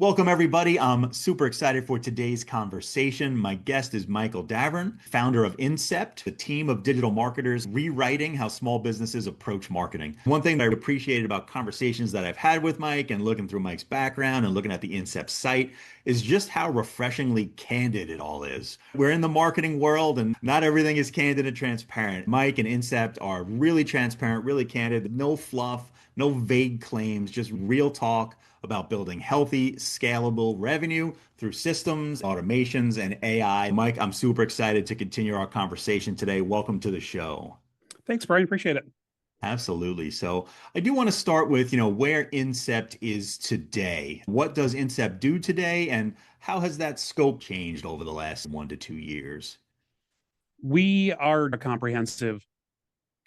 Welcome, everybody. I'm super excited for today's conversation. My guest is Michael Davern, founder of Incept, a team of digital marketers rewriting how small businesses approach marketing. One thing that I appreciated about conversations that I've had with Mike and looking through Mike's background and looking at the Incept site is just how refreshingly candid it all is. We're in the marketing world and not everything is candid and transparent. Mike and Incept are really transparent, really candid, no fluff, no vague claims, just real talk about building healthy, scalable revenue through systems, automations, and AI. Mike, I'm super excited to continue our conversation today. Welcome to the show. Thanks, Brian. Appreciate it. Absolutely. So I do want to start with, where Incept is today. What does Incept do today, and how has that scope changed over the last 1 to 2 years? We are a comprehensive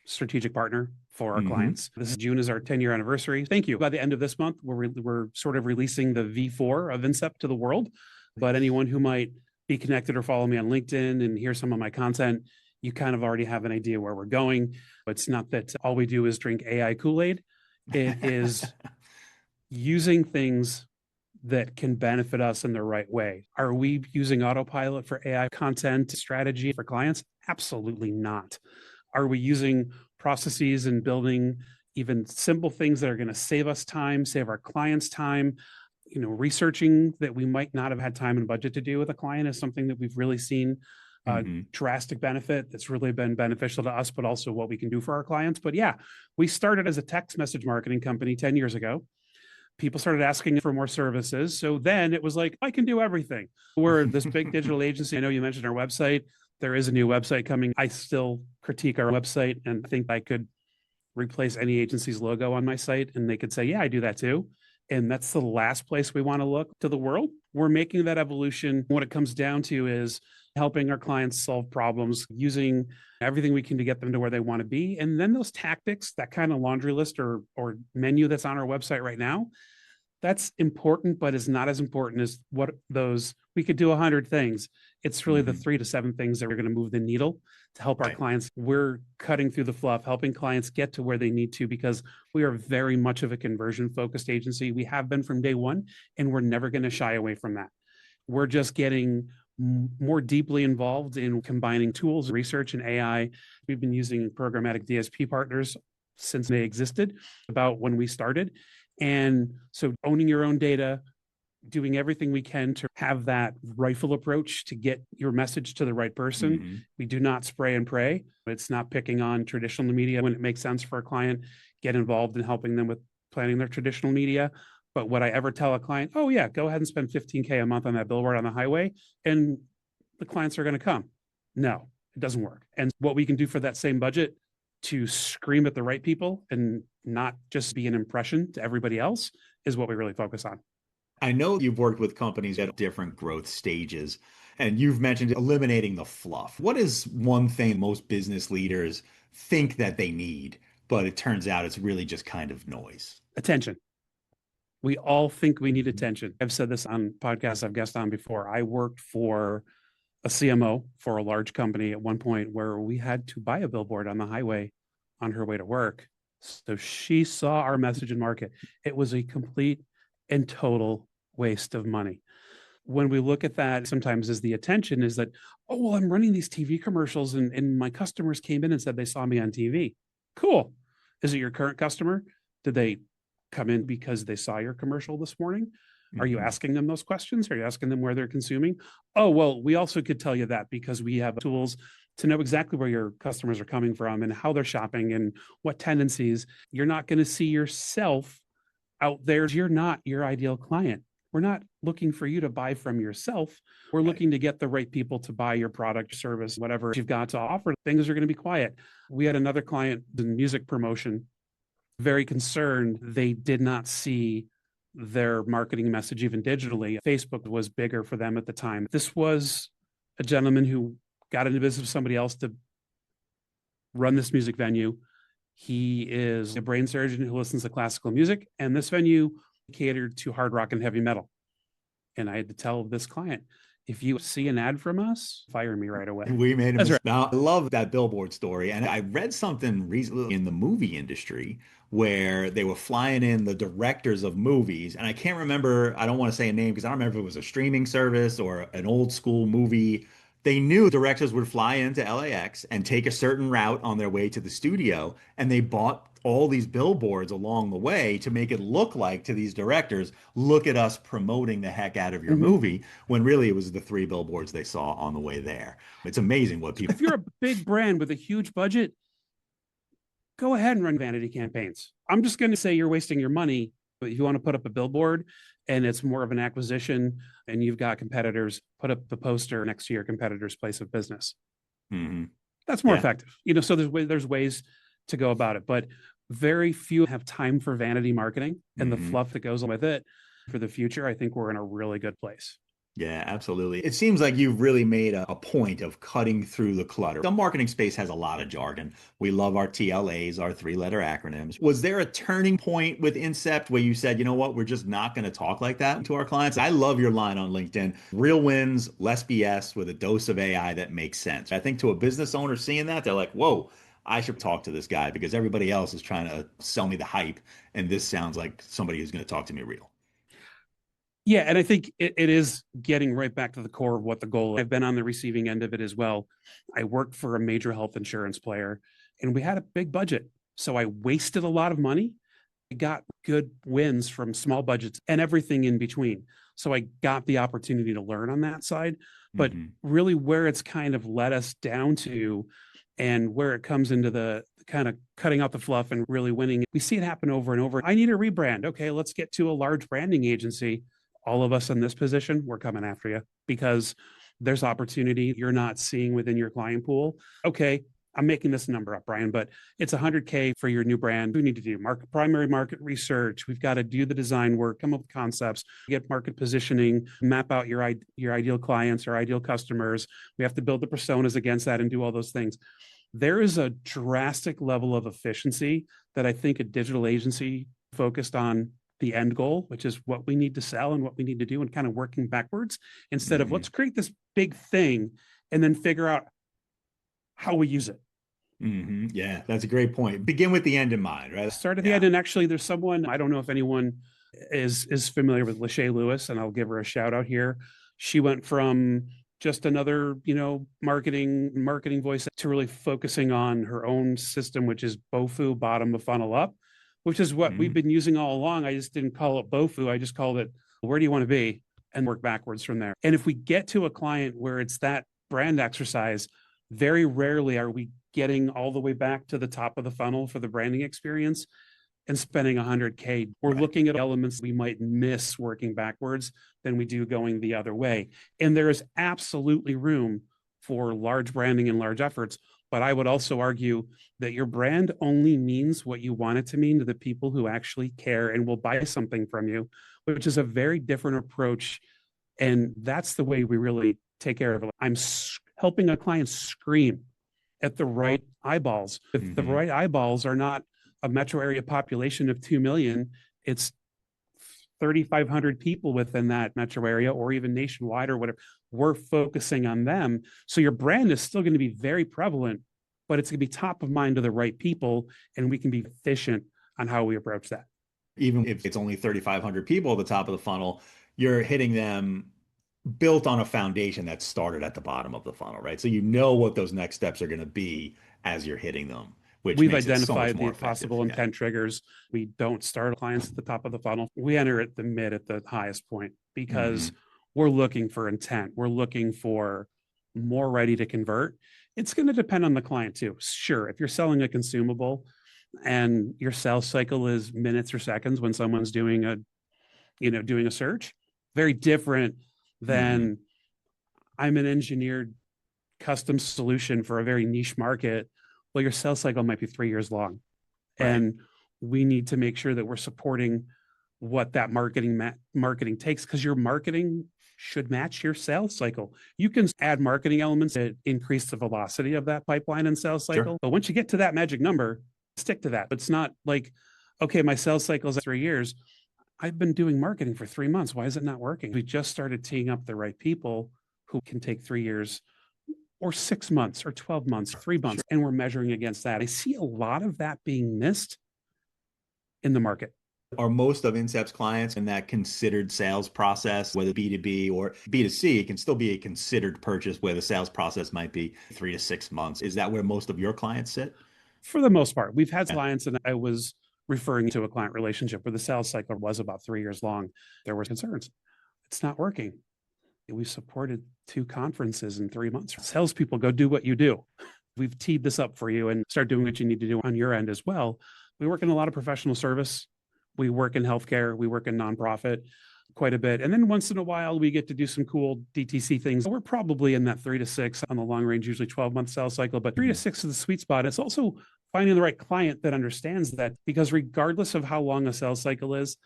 strategic partner for our Hmm. clients. This is June is our 10-year anniversary. Thank you. By the end of this month, we're sort of releasing the V4 of Incept to the world. But anyone who might be connected or follow me on LinkedIn and hear some of my content, you kind of already have an idea where we're going. It's not that all we do is drink AI Kool-Aid. It is using things that can benefit us in the right way. Are we using autopilot for AI content strategy for clients? Absolutely not. Are we using processes and building even simple things that are going to save us time, save our clients time? Researching that we might not have had time and budget to do with a client is something that we've really seen a Hmm. drastic benefit that's really been beneficial to us, but also what we can do for our clients. But yeah, we started as a text message marketing company 10 years ago. People started asking for more services. So then it was like, I can do everything. We're this big digital agency. I know you mentioned our website. There is a new website coming. I still critique our website and think I could replace any agency's logo on my site and they could say, yeah, I do that too. And that's the last place we want to look to the world. We're making that evolution. What it comes down to is helping our clients solve problems using everything we can to get them to where they want to be. And then those tactics, that kind of laundry list or menu that's on our website right now, that's important, but is not as important as what those we could do 100 things. It's really the Hmm. 3 to 7 things that are going to move the needle to help our Right. clients. We're cutting through the fluff, helping clients get to where they need to because we are very much of a conversion focused agency. We have been from day one, and we're never going to shy away from that. We're just getting more deeply involved in combining tools, research, and AI. We've been using programmatic DSP partners since they existed, about when we started. And so owning your own data, doing everything we can to have that rifle approach to get your message to the right person. Hmm. We do not spray and pray. It's not picking on traditional media when it makes sense for a client, get involved in helping them with planning their traditional media. But would I ever tell a client, oh yeah, go ahead and spend 15K a month on that billboard on the highway and the clients are going to come? No, it doesn't work. And what we can do for that same budget to scream at the right people and not just be an impression to everybody else is what we really focus on. I know you've worked with companies at different growth stages, and you've mentioned eliminating the fluff. What is one thing most business leaders think that they need, but it turns out it's really just kind of noise? Attention. We all think we need Mhm. attention. I've said this on podcasts I've guested on before. I worked for a CMO for a large company at one point where we had to buy a billboard on the highway on her way to work. So she saw our message and market. It was a complete and total waste of money. When we look at that, sometimes is the attention is that, oh, well, I'm running these TV commercials and my customers came in and said they saw me on TV. Cool. Is it your current customer? Did they come in because they saw your commercial this morning? Are you Mhm. asking them those questions? Are you asking them where they're consuming? Oh, well, we also could tell you that because we have tools to know exactly where your customers are coming from and how they're shopping and what tendencies. You're not going to see yourself out there. You're not your ideal client. We're not looking for you to buy from yourself. We're Right. looking to get the right people to buy your product, service, whatever you've got to offer. Things are going to be quiet. We had another client in music promotion, very concerned. They did not see their marketing message, even digitally. Facebook was bigger for them at the time. This was a gentleman who got into business with somebody else to run this music venue. He is a brain surgeon who listens to classical music, and this venue catered to hard rock and heavy metal. And I had to tell this client, If you see an ad from us, fire me right away. We made a That's right. mistake. Now, I love that billboard story. And I read something recently in the movie industry where they were flying in the directors of movies. And I can't remember, I don't want to say a name because I don't remember if it was a streaming service or an old school movie. They knew directors would fly into LAX and take a certain route on their way to the studio. And they bought all these billboards along the way to make it look like to these directors, look at us promoting the heck out of your Mhm. movie, when really it was the three billboards they saw on the way there. It's amazing what people. If you're a big brand with a huge budget, go ahead and run vanity campaigns. I'm just going to say you're wasting your money. But if you want to put up a billboard and it's more of an acquisition and you've got competitors, put up the poster next to your competitor's place of business. Hmm. That's more Yeah. effective. So there's ways to go about it, but very few have time for vanity marketing and the Hmm. fluff that goes with it. For the future, I think we're in a really good place. Yeah, absolutely. It seems like you've really made a point of cutting through the clutter. The marketing space has a lot of jargon. We love our TLAs, our three-letter acronyms. Was there a turning point with Incept where you said, you know what, we're just not going to talk like that to our clients? I love your line on LinkedIn, real wins, less BS with a dose of AI that makes sense. I think to a business owner seeing that, they're like, whoa, I should talk to this guy because everybody else is trying to sell me the hype. And this sounds like somebody who's going to talk to me real. Yeah, and I think it is getting right back to the core of what the goal is. I've been on the receiving end of it as well. I worked for a major health insurance player and we had a big budget. So I wasted a lot of money. I got good wins from small budgets and everything in between. So I got the opportunity to learn on that side. But Hmm. really, where it's kind of led us down to and where it comes into the kind of cutting out the fluff and really winning, we see it happen over and over. I need a rebrand. Okay, let's get to a large branding agency. All of us in this position, we're coming after you because there's opportunity you're not seeing within your client pool. Okay, I'm making this number up, Brian, but it's 100K for your new brand. We need to do primary market research. We've got to do the design work, come up with concepts, get market positioning, map out your ideal clients or ideal customers. We have to build the personas against that and do all those things. There is a drastic level of efficiency that I think a digital agency focused on the end goal, which is what we need to sell and what we need to do and kind of working backwards instead of Hmm. let's create this big thing and then figure out how we use it. Hmm. Yeah, that's a great point. Begin with the end in mind, right? Start at the Yeah. end. And actually, there's someone, I don't know if anyone is familiar with Lachey Lewis, and I'll give her a shout out here. She went from just another, marketing voice to really focusing on her own system, which is BOFU, bottom of funnel up, which is what we've Mhm. been using all along. I just didn't call it BOFU. I just called it, where do you want to be? And work backwards from there. And if we get to a client where it's that brand exercise, very rarely are we getting all the way back to the top of the funnel for the branding experience and spending 100K. We're Right. looking at elements we might miss working backwards than we do going the other way. And there is absolutely room for large branding and large efforts. But I would also argue that your brand only means what you want it to mean to the people who actually care and will buy something from you, which is a very different approach. And that's the way we really take care of it. I'm helping a client scream at the right eyeballs. If the Mhm. right eyeballs are not a metro area population of 2 million, it's 3,500 people within that metro area or even nationwide or whatever. We're focusing on them. So your brand is still going to be very prevalent, but it's going to be top of mind to the right people. And we can be efficient on how we approach that. Even if it's only 3,500 people at the top of the funnel, you're hitting them built on a foundation that started at the bottom of the funnel, right? So you know what those next steps are going to be as you're hitting them, which We've makes it so much identified more the effective. possible Yeah. intent triggers. We don't start clients at the top of the funnel. We enter at the mid at the highest point because Hmm. we're looking for intent. We're looking for more ready to convert. It's going to depend on the client too. Sure, if you're selling a consumable and your sales cycle is minutes or seconds when someone's doing a search, very different Hmm. than I'm an engineered custom solution for a very niche market. Well, your sales cycle might be 3 years long. Right. And we need to make sure that we're supporting what that marketing takes because your marketing should match your sales cycle. You can add marketing elements that increase the velocity of that pipeline and sales Sure. cycle. But once you get to that magic number, stick to that. It's not like, okay, my sales cycle is 3 years. I've been doing marketing for 3 months. Why is it not working? We just started teeing up the right people who can take 3 years or 6 months or 12 months, 3 months, and we're measuring against that. I see a lot of that being missed in the market. Are most of Incept's clients in that considered sales process, whether B2B or B2C, it can still be a considered purchase where the sales process might be 3 to 6 months. Is that where most of your clients sit? For the most part, we've had Yeah. clients, and I was referring to a client relationship where the sales cycle was about 3 years long. There were concerns. It's not working. We supported 2 conferences in 3 months. Salespeople, go do what you do. We've teed this up for you and start doing what you need to do on your end as well. We work in a lot of professional service. We work in healthcare. We work in nonprofit quite a bit. And then once in a while, we get to do some cool DTC things. We're probably in that 3 to 6 on the long range, usually 12-month sales cycle, but 3 to 6 is the sweet spot. It's also finding the right client that understands that, because regardless of how long a sales cycle is,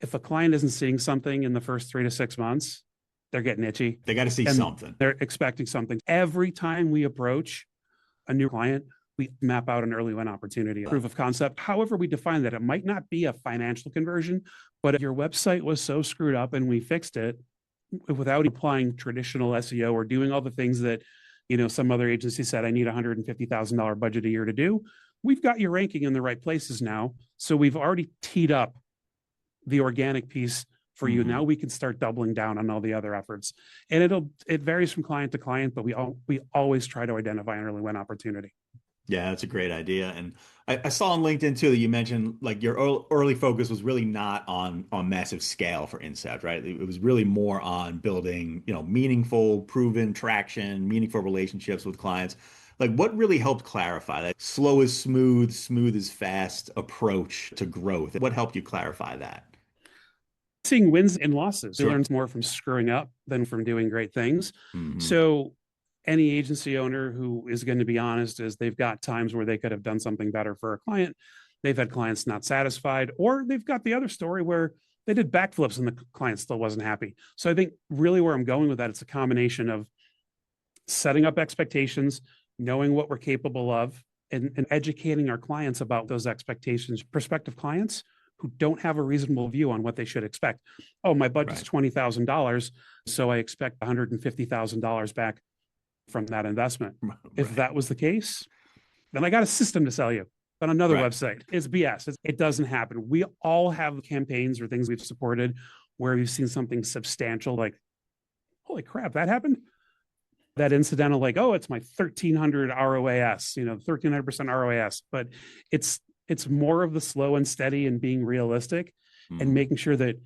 if a client isn't seeing something in the first 3 to 6 months, they're getting itchy. They got to see something. They're expecting something. Every time we approach a new client, we map out an early win opportunity, a proof of concept. However we define that, it might not be a financial conversion, but if your website was so screwed up and we fixed it without applying traditional SEO or doing all the things that, some other agency said, I need $150,000 budget a year to do, we've got your ranking in the right places now. So we've already teed up the organic piece for you. Now we can start doubling down on all the other efforts. And it varies from client to client, but we always try to identify an early win opportunity. Yeah, that's a great idea. And I saw on LinkedIn too that you mentioned like your early focus was really not on massive scale for Incept, right? It was really more on building, meaningful, proven traction, meaningful relationships with clients. Like what really helped clarify that slow is smooth, smooth is fast approach to growth? What helped you clarify that? Seeing wins and losses. Sure. They learn more from screwing up than from doing great things. Mm-hmm. So any agency owner who is going to be honest is they've got times where they could have done something better for a client. They've had clients not satisfied, or they've got the other story where they did backflips and the client still wasn't happy. So I think really where I'm going with that, it's a combination of setting up expectations, knowing what we're capable of, and educating our clients about those expectations, prospective clients who don't have a reasonable view on what they should expect. Oh, my budget's $20,000, so I expect $150,000 back from that investment. Right. If that was the case, then I got a system to sell you on another website. It's BS. It doesn't happen. We all have campaigns or things we've supported where we've seen something substantial, like, holy crap, that happened. That incidental, like, oh, it's my 1,300 ROAS, 1,300% ROAS. But it's more of the slow and steady and being realistic and making sure that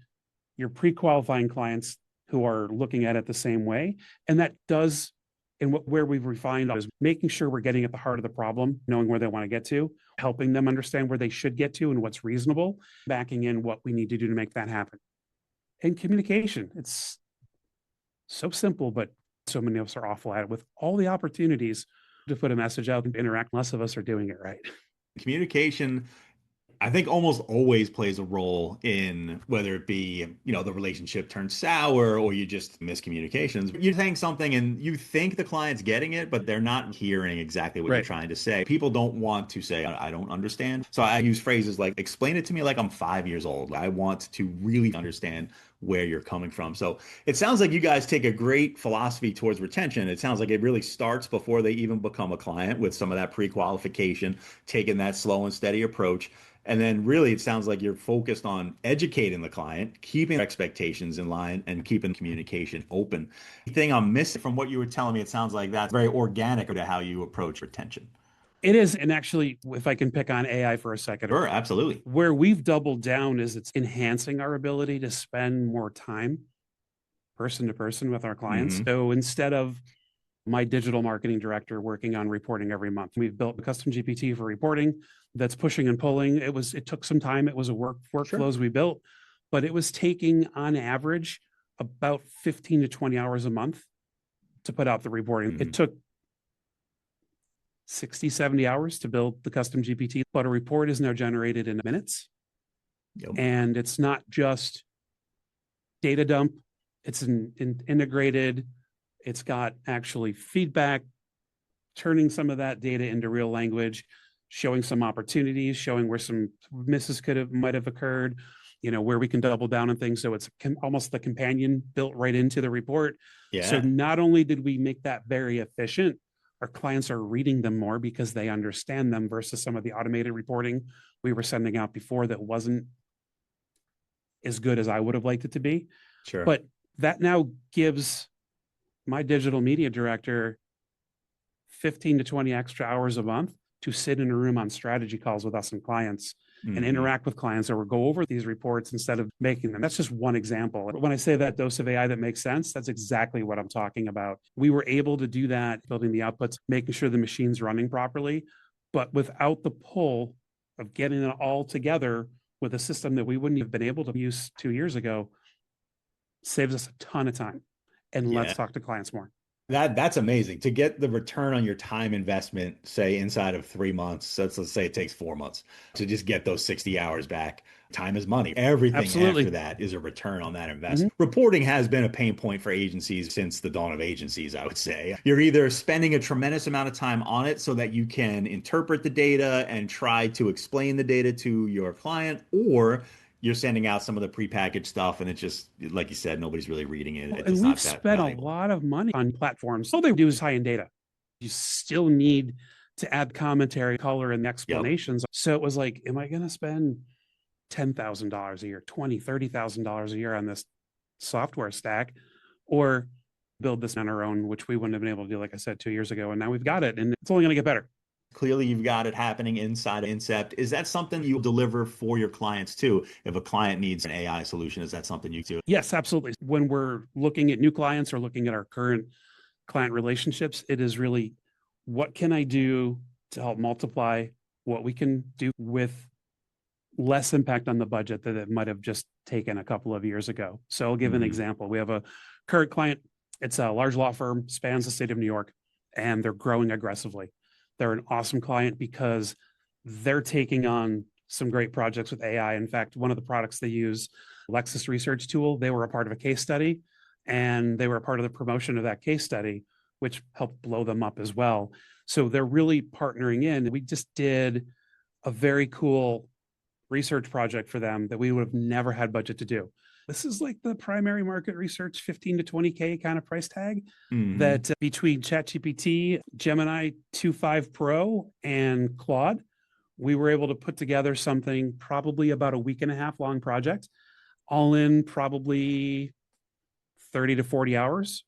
you're pre-qualifying clients who are looking at it the same way. And that does, and where we've refined is making sure we're getting at the heart of the problem, knowing where they want to get to, helping them understand where they should get to and what's reasonable, backing in what we need to do to make that happen. And communication, it's so simple, but so many of us are awful at it. With all the opportunities to put a message out and interact, less of us are doing it right. Communication, I think, almost always plays a role in whether it be, the relationship turns sour or you just miscommunications. You're saying something and you think the client's getting it, but they're not hearing exactly what you're trying to say. People don't want to say, I don't understand. So I use phrases like, explain it to me like I'm 5 years old. I want to really understand where you're coming from. So it sounds like you guys take a great philosophy towards retention. It sounds like it really starts before they even become a client with some of that pre-qualification, taking that slow and steady approach. And then really, it sounds like you're focused on educating the client, keeping expectations in line, and keeping communication open. The thing I'm missing from what you were telling me, it sounds like that's very organic to how you approach retention. It is. And actually, if I can pick on AI for a second. Sure, absolutely. Where we've doubled down is it's enhancing our ability to spend more time person to person with our clients. So instead of my digital marketing director working on reporting every month, we've built a custom GPT for reporting that's pushing and pulling. It took some time. It was a workflows we built, but it was taking on average about 15 to 20 hours a month to put out the reporting. It took 60, 70 hours to build the custom GPT, but a report is now generated in minutes. And it's not just data dump. It's integrated. It's got actually feedback, turning some of that data into real language, showing some opportunities, showing where some misses might have occurred, where we can double down on things. So it's almost the companion built right into the report. So Yeah. not only did we make that very efficient, our clients are reading them more because they understand them versus some of the automated reporting we were sending out before that wasn't as good as I would have liked it to be. Sure. But that now gives my digital media director 15 to 20 extra hours a month to sit in a room on strategy calls with us and clients and interact with clients or go over these reports instead of making them. That's just one example. When I say that dose of AI that makes sense, that's exactly what I'm talking about. We were able to do that, building the outputs, making sure the machine's running properly, but without the pull of getting it all together with a system that we wouldn't have been able to use 2 years ago, saves us a ton of time. And Yeah. let's talk to clients more. That's amazing to get the return on your time investment, say inside of 3 months. Let's say it takes 4 months to just get those 60 hours back. Time is money. Everything Absolutely. after that is a return on that investment. Mm-hmm. Reporting has been a pain point for agencies since the dawn of agencies, I would say. You're either spending a tremendous amount of time on it so that you can interpret the data and try to explain the data to your client, or you're sending out some of the prepackaged stuff and it's just, like you said, nobody's really reading it. It's And we've not that spent a valuable. lot of money on platforms. All they do is high-end data. You still need to add commentary, color, and explanations. Yep. So it was like, am I going to spend $10,000 a year, $20,000, $30,000 a year on this software stack, or build this on our own, which we wouldn't have been able to do, like I said, 2 years ago. And now we've got it, and it's only going to get better. Clearly, you've got it happening inside of Incept. Is that something you deliver for your clients too? If a client needs an AI solution, is that something you do? Yes, absolutely. When we're looking at new clients or looking at our current client relationships, it is really, what can I do to help multiply what we can do with less impact on the budget that it might have just taken a couple of years ago. So I'll give an example. We have a current client. It's a large law firm, spans the state of New York, and they're growing aggressively. They're an awesome client because they're taking on some great projects with AI. In fact, one of the products they use, Lexis Research Tool, they were a part of a case study, and they were a part of the promotion of that case study, which helped blow them up as well. So they're really partnering in. We just did a very cool research project for them that we would have never had budget to do. This is like the primary market research, 15 to 20K kind of price tag that between ChatGPT, Gemini 2.5 Pro, and Claude, we were able to put together something probably about a week and a half long project, all in probably 30 to 40 hours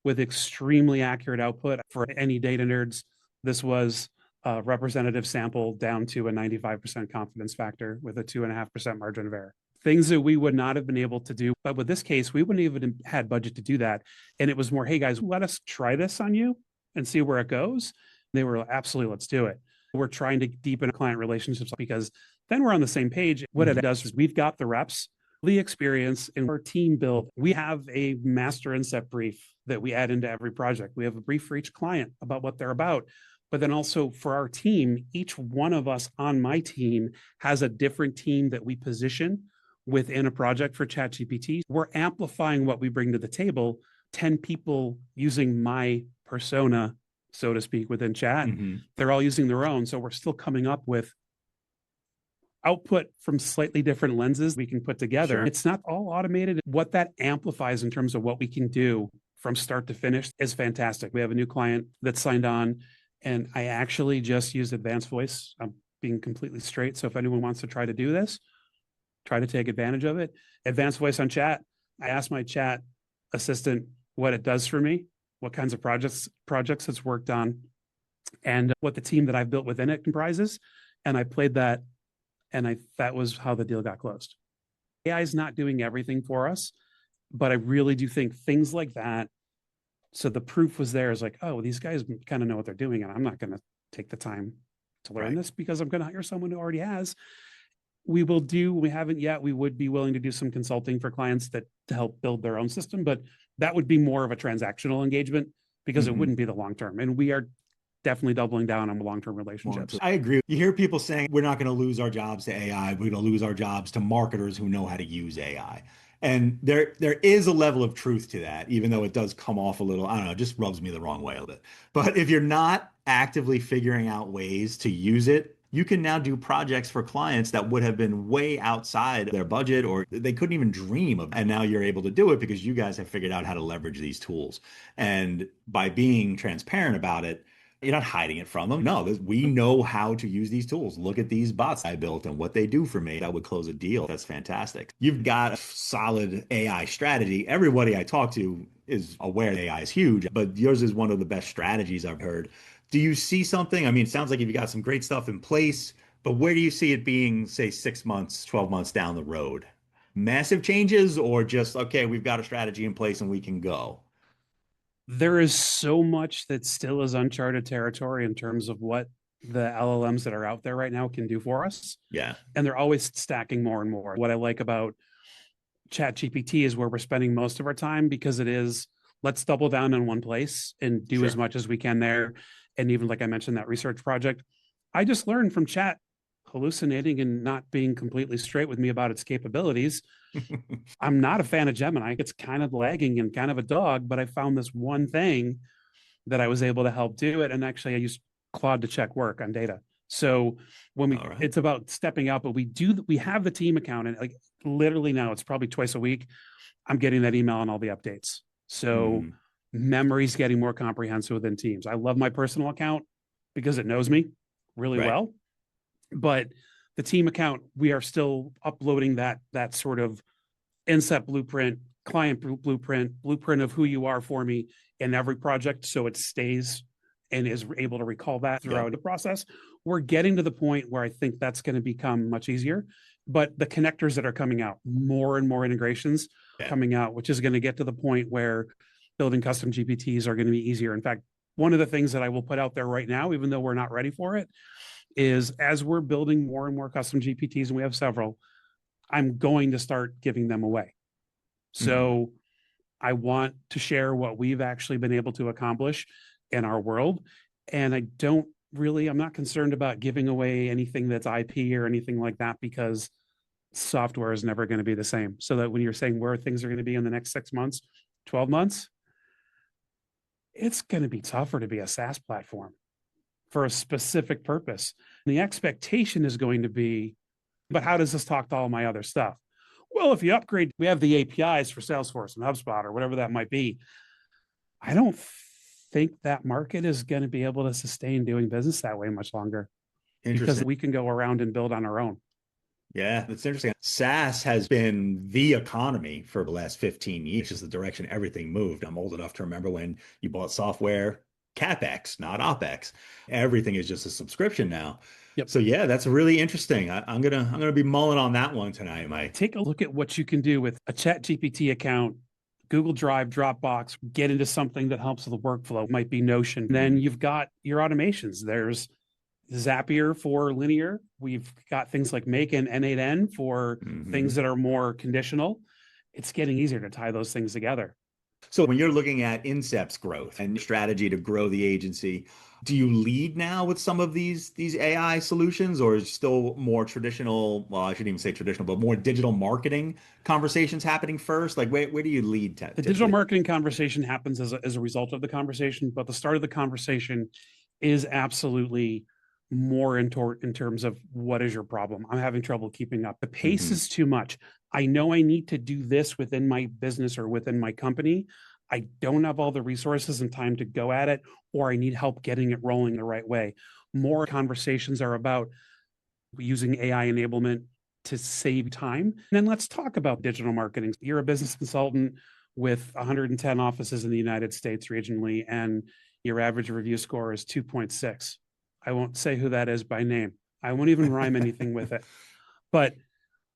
with extremely accurate output. For any data nerds, this was a representative sample down to a 95% confidence factor with a 2.5% margin of error. Things that we would not have been able to do. But with this case, we wouldn't even have had budget to do that. And it was more, hey guys, let us try this on you and see where it goes. They were absolutely, let's do it. We're trying to deepen client relationships because then we're on the same page. What it does is we've got the reps, the experience, and our team build. We have a master Incept brief that we add into every project. We have a brief for each client about what they're about. But then also for our team, each one of us on my team has a different team that we position within a project for ChatGPT. We're amplifying what we bring to the table. 10 people using my persona, so to speak, within chat. They're all using their own. So we're still coming up with output from slightly different lenses we can put together. Sure. It's not all automated. What that amplifies in terms of what we can do from start to finish is fantastic. We have a new client that signed on, and I actually just used advanced voice. I'm being completely straight. So if anyone wants to try to do this, try to take advantage of it. Advanced voice on chat. I asked my chat assistant what it does for me, what kinds of projects it's worked on, and what the team that I've built within it comprises. And I played that, and that was how the deal got closed. AI is not doing everything for us, but I really do think things like that. So the proof was there is like, oh, these guys kind of know what they're doing, and I'm not going to take the time to learn this because I'm going to hire someone who already has. We haven't yet. We would be willing to do some consulting for clients to help build their own system, but that would be more of a transactional engagement because it wouldn't be the long term. And we are definitely doubling down on long-term relationships. I agree. You hear people saying we're not going to lose our jobs to AI. We're going to lose our jobs to marketers who know how to use AI. And there is a level of truth to that, even though it does come off a little, I don't know, it just rubs me the wrong way a little bit. But if you're not actively figuring out ways to use it You can now do projects for clients that would have been way outside their budget or they couldn't even dream of. And now you're able to do it because you guys have figured out how to leverage these tools. And by being transparent about it, you're not hiding it from them. No, we know how to use these tools. Look at these bots I built and what they do for me. That would close a deal. That's fantastic. You've got a solid AI strategy. Everybody I talk to is aware AI is huge, but yours is one of the best strategies I've heard. Do you see something? I mean, it sounds like you've got some great stuff in place, but where do you see it being, say, 6 months, 12 months down the road? Massive changes or just, okay, we've got a strategy in place and we can go? There is so much that still is uncharted territory in terms of what the LLMs that are out there right now can do for us. Yeah, And they're always stacking more and more. What I like about ChatGPT is where we're spending most of our time because it is, let's double down in one place and do sure. as much as we can there. And even like I mentioned, that research project, I just learned from chat hallucinating and not being completely straight with me about its capabilities. I'm not a fan of Gemini. It's kind of lagging and kind of a dog, but I found this one thing that I was able to help do it. And actually I use Claude to check work on data. So when we, All right. it's about stepping up, but we have the team account and like literally now it's probably twice a week. I'm getting that email and all the updates. So memory's getting more comprehensive within teams. I love my personal account because it knows me really Right. well, but the team account, we are still uploading that sort of Incept blueprint, client blueprint of who you are for me in every project. So it stays and is able to recall that throughout the process. We're getting to the point where I think that's going to become much easier, but the connectors that are coming out, more and more integrations coming out, which is going to get to the point where building custom GPTs are going to be easier. In fact, one of the things that I will put out there right now, even though we're not ready for it, is as we're building more and more custom GPTs, and we have several, I'm going to start giving them away. So I want to share what we've actually been able to accomplish in our world. And I'm not concerned about giving away anything that's IP or anything like that because software is never going to be the same. So that when you're saying where things are going to be in the next 6 months, 12 months, it's going to be tougher to be a SaaS platform for a specific purpose. And the expectation is going to be, but how does this talk to all my other stuff? Well, if you upgrade, we have the APIs for Salesforce and HubSpot or whatever that might be. I don't think that market is going to be able to sustain doing business that way much longer because we can go around and build on our own. Yeah, that's interesting. SaaS has been the economy for the last 15 years, just the direction everything moved. I'm old enough to remember when you bought software, CapEx, not OpEx. Everything is just a subscription now. Yep. So yeah, that's really interesting. I'm gonna be mulling on that one tonight, Mike. Take a look at what you can do with a ChatGPT account, Google Drive, Dropbox, get into something that helps with the workflow. It might be Notion. Then you've got your automations. There's Zapier for linear. We've got things like Make and N8N for things that are more conditional. It's getting easier to tie those things together. So when you're looking at Incept's growth and strategy to grow the agency, do you lead now with some of these AI solutions, or is still more traditional? Well, I shouldn't even say traditional, but more digital marketing conversations happening first? Like where do you lead? The digital marketing conversation happens as a result of the conversation, but the start of the conversation is absolutely more in terms of what is your problem? I'm having trouble keeping up. The pace is too much. I know I need to do this within my business or within my company. I don't have all the resources and time to go at it, or I need help getting it rolling the right way. More conversations are about using AI enablement to save time. And then let's talk about digital marketing. You're a business consultant with 110 offices in the United States regionally, and your average review score is 2.6. I won't say who that is by name. I won't even rhyme anything with it. But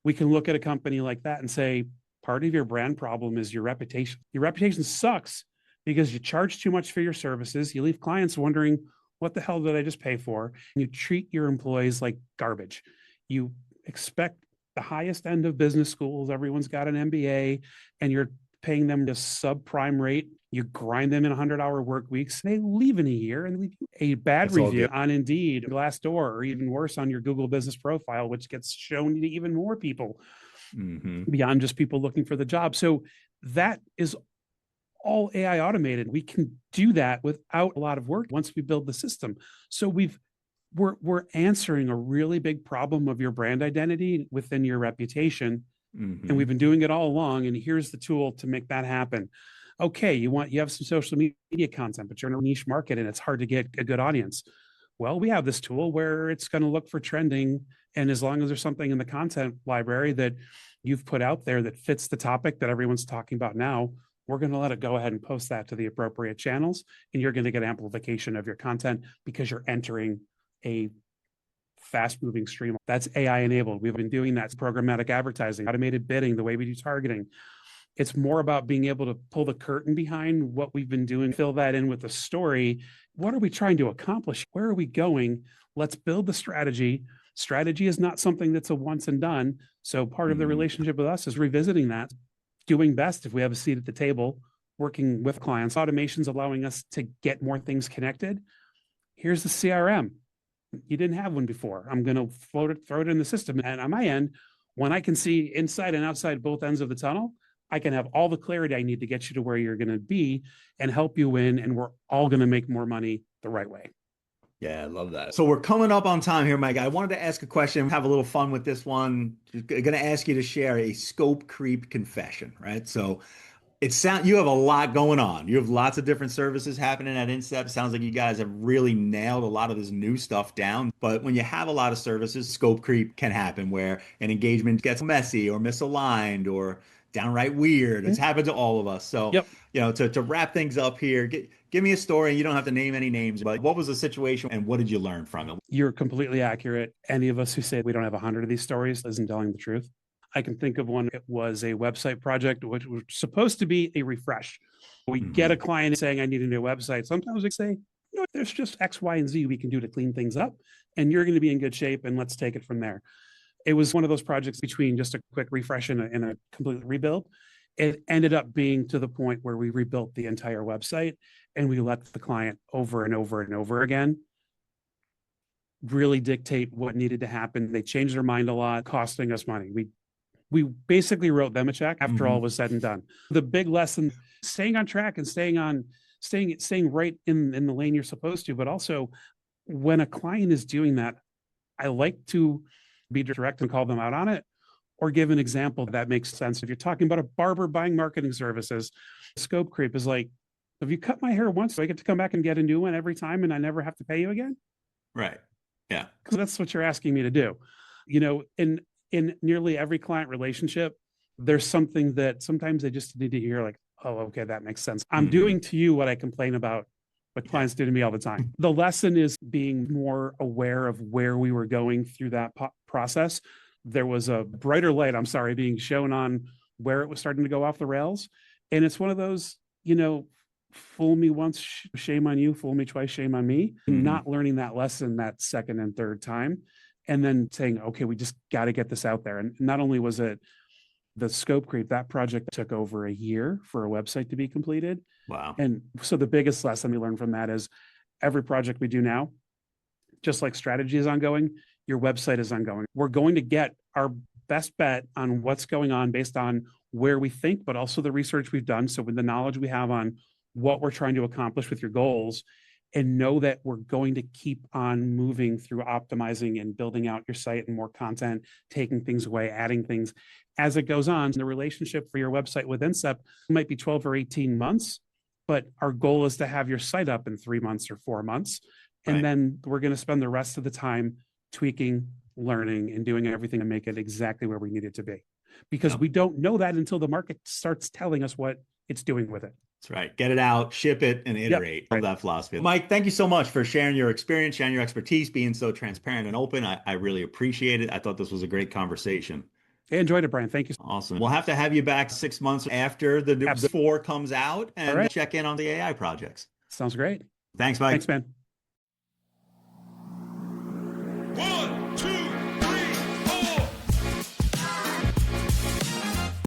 we can look at a company like that and say, part of your brand problem is your reputation. Your reputation sucks because you charge too much for your services. You leave clients wondering, what the hell did I just pay for? And you treat your employees like garbage. You expect the highest end of business schools. Everyone's got an MBA and you're paying them the subprime rate. You grind them in 100-hour work weeks. They leave in a year and leave a bad review on Indeed, Glassdoor, or even worse on your Google business profile, which gets shown to even more people beyond just people looking for the job. So that is all AI automated. We can do that without a lot of work once we build the system. So we've we're answering a really big problem of your brand identity within your reputation. And we've been doing it all along. And here's the tool to make that happen. Okay, you have some social media content, but you're in a niche market and it's hard to get a good audience. Well, we have this tool where it's going to look for trending. And as long as there's something in the content library that you've put out there that fits the topic that everyone's talking about now, we're going to let it go ahead and post that to the appropriate channels. And you're going to get amplification of your content because you're entering a fast moving stream. That's AI enabled. We've been doing that programmatic advertising, automated bidding, the way we do targeting. It's more about being able to pull the curtain behind what we've been doing, fill that in with a story. What are we trying to accomplish? Where are we going? Let's build the strategy. Strategy is not something that's a once and done. So part of the relationship with us is revisiting that, doing best if we have a seat at the table, working with clients. Automation's allowing us to get more things connected. Here's the CRM. You didn't have one before. I'm going to throw it in the system. And on my end, when I can see inside and outside both ends of the tunnel, I can have all the clarity I need to get you to where you're going to be and help you win. And we're all going to make more money the right way. Yeah, I love that. So we're coming up on time here, Mike. I wanted to ask a question, have a little fun with this one. Going to ask you to share a scope creep confession, right? So you have a lot going on. You have lots of different services happening at Incept. Sounds like you guys have really nailed a lot of this new stuff down. But when you have a lot of services, scope creep can happen where an engagement gets messy or misaligned or downright weird. It's happened to all of us. So, to wrap things up here, give me a story. You don't have to name any names, but what was the situation and what did you learn from it? You're completely accurate. Any of us who say we don't have 100 of these stories isn't telling the truth. I can think of one. It was a website project, which was supposed to be a refresh. We get a client saying, I need a new website. Sometimes we say, there's just X, Y, and Z we can do to clean things up, and you're going to be in good shape, and let's take it from there. It was one of those projects between just a quick refresh and a complete rebuild. It ended up being to the point where we rebuilt the entire website, and we let the client over and over and over again really dictate what needed to happen. They changed their mind a lot, costing us money. We basically wrote them a check after all was said and done. The big lesson, staying on track and staying right in the lane you're supposed to, but also when a client is doing that, I like to be direct and call them out on it or give an example that makes sense. If you're talking about a barber buying marketing services, scope creep is like, have you cut my hair once so I get to come back and get a new one every time and I never have to pay you again? Right. Yeah. Because that's what you're asking me to do. In nearly every client relationship, there's something that sometimes they just need to hear like, oh, okay, that makes sense. I'm doing to you what I complain about what clients do to me all the time. The lesson is being more aware of where we were going through that process. There was a brighter light, being shown on where it was starting to go off the rails. And it's one of those, fool me once, shame on you, fool me twice, shame on me. Not learning that lesson that second and third time. And then saying, okay, we just got to get this out there. And not only was it the scope creep, that project took over a year for a website to be completed. Wow. And so the biggest lesson we learned from that is every project we do now, just like strategy is ongoing, your website is ongoing. We're going to get our best bet on what's going on based on where we think, but also the research we've done. So with the knowledge we have on what we're trying to accomplish with your goals, and know that we're going to keep on moving through optimizing and building out your site and more content, taking things away, adding things as it goes on. The relationship for your website with Incept might be 12 or 18 months, but our goal is to have your site up in 3 months or 4 months. And then we're going to spend the rest of the time tweaking, learning, and doing everything to make it exactly where we need it to be. Because we don't know that until the market starts telling us what it's doing with it. That's right. Get it out, ship it, and iterate. Love that philosophy. Mike, thank you so much for sharing your experience, sharing your expertise, being so transparent and open. I really appreciate it. I thought this was a great conversation. I enjoyed it, Brian. Thank you. Awesome. We'll have to have you back 6 months after the 4 comes out and check in on the AI projects. Sounds great. Thanks, Mike. Thanks, man. 1